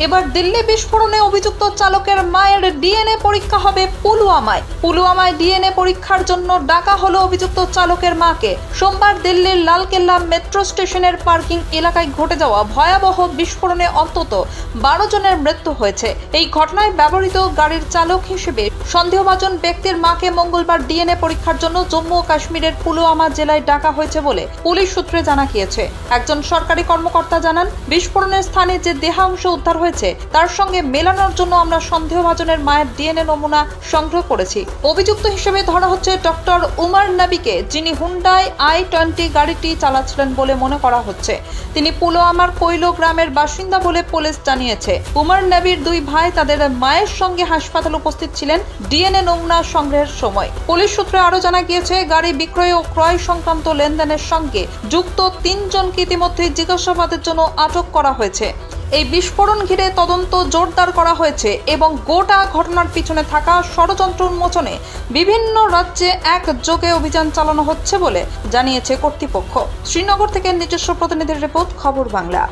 এবার দিল্লি বিস্ফোরণে অভিযুক্ত চালকের মায়ের ডিএনএ পরীক্ষা হবে পুলওয়ামায় ডিএনএ পরীক্ষার জন্য ডাকা হলো অভিযুক্ত চালকের মাকে। সোমবার দিল্লির লালকেল্লা মেট্রো স্টেশনের পার্কিং এলাকায় ঘটে যাওয়া ভয়াবহ বিস্ফোরণে অন্তত 12 জনের মৃত্যু হয়েছে। এই ঘটনায় ব্যবহৃত গাড়ির চালক হিসেবে সন্দেহভাজন ব্যক্তির মাকে মঙ্গলবার ডিএনএ পরীক্ষার জন্য জম্মু ও কাশ্মীরের পুলওয়ামা জেলায় ডাকা হয়েছে বলে পুলিশ সূত্রে জানা গিয়েছে। একজন সরকারি কর্মকর্তা জানান, বিস্ফোরণের স্থানে যে দেহাংশ উদ্ধার হয়েছে তার সঙ্গে মেলানোর জন্য আমরা সন্দেহভাজনের মায়ের ডিএনএ নমুনা সংগ্রহ করেছি। অভিযুক্ত হিসেবে ধরা হচ্ছে ডক্টর উমর নবীকে, যিনি হুন্ডাই i20 গাড়িটি চালাচ্ছিলেন বলে মনে করা হচ্ছে। তিনি পুলওয়ামার কৈলো গ্রামের বাসিন্দা বলে পুলিশ জানিয়েছে। উমর নবীর দুই ভাই তাদের মায়ের সঙ্গে হাসপাতালে উপস্থিত ছিলেন ডিএনএ নমুনা সংগ্রহের সময়। পুলিশ সূত্রে আরো জানা গিয়েছে, গাড়ি বিক্রয় ও ক্রয় সংক্রান্ত লেনদেনের সঙ্গে যুক্ত 3 জনকে ইতিমধ্যে জিজ্ঞাসাবাদের জন্য আটক করা হয়েছে। এই বিস্ফোরণ ঘিরে তদন্ত জোরদার করা হয়েছে এবং গোটা ঘটনার পিছনে থাকা ষড়যন্ত্র উন্মোচনে বিভিন্ন রাজ্যে একযোগে অভিযান চালানো হচ্ছে বলে জানিয়েছে কর্তৃপক্ষ। শ্রীনগর থেকে নিজস্ব প্রতিনিধির রিপোর্ট, খবর বাংলা।